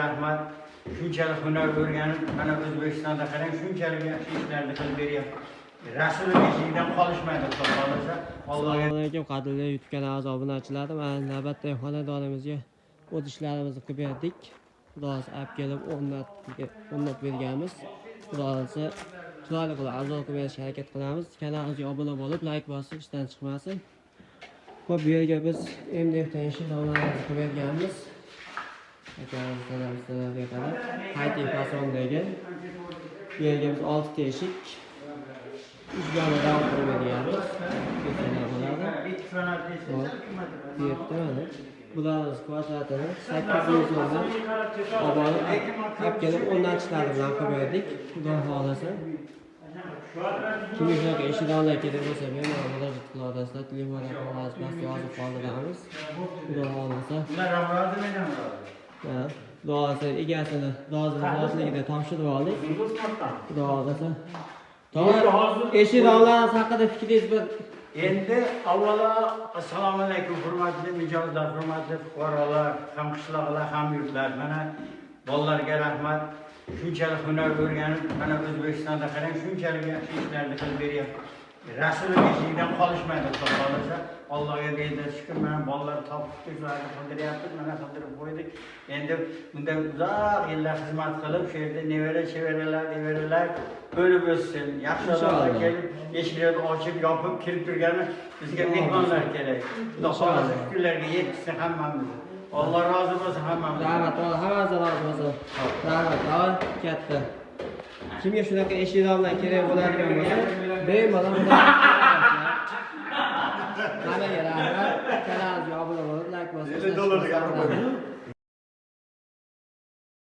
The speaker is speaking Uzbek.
Rahmat. Shunchalik hunar o'rganib, mana O'zbekistonda qarang, shunchalik yaxshi ishlarni qilib beryapti. Rasululloh eshigidan qolishmaydi, Xudo xolasa. Allohga. Assalomu alaykum, qadrli YouTube kanali obunachilarim. Mana navbatdagi xonadonimizga o'z ishlarimizni qilib berdik. Xudo xolasa olib kelib o'rnatib berganmiz. Xudo xolasa chiroyli qilib arzon qilib berishga harakat qilamiz. Kanalimizga obuna bo'lib, like bosib, ishdan chiqmasin. Bu yerga biz MDFdan ishlarimizni qilib berganmiz. Akalarga qarab, hayting fasondagi bu yerga biz 6 teshik 3 dona ravon qilib berganmiz. Bularimiz kvadratini 800 so'mdan olib kelib o'rndan chiqarib bilan qilib berdik. Xudo xolasa. Kimga shunaqa ishlarlar kerak bo'lsa, bemalol murojaat qilasizlar. Telefon raqamimizni yozib qoldiramiz. Xudo xolasa. Xudo xolasa egasini roziligida topshirib oldik. Xudo xolasa. Eshik-donlar haqida fikringiz bir. Endi avvalo assalomu alaykum hurmatli mijozlar, hurmatli fuqarolar, hamqishloqlar, hamyurtlar. Mana bolalarga rahmat. Shunchalik hunar o'rganib, mana O'zbekistonda qarang, shunchalik yaxshi ishlarni qilib beryapti. Rasululloh eshigidan qolishmaydi, Xudo xolasa. Allohga deydi, shukr, mana bolalar topib ishlarni qildiryapti, mana qildirib qo'ydik. Endi bunda uzoq yillar xizmat qilib, shu yerda nevaralar o'lib o'ssin. Yaxshi odamlar kelib, eshiklarni ochib, yopib kirib turgani bizga mehmonlar kerak. Xudo xolasa shukrlarga yetsin hammamiz. Alloh rozi bo'lsin hammamiz. Rahmat, hammaga rozi bo'lsin. Rahmat, katta. Kimga shunaqa eshik-donlar kerak bo'ladigan bo'lsa, bemalol hammaga rahmat. Kanalimizga obuna bo'lib, like bosib,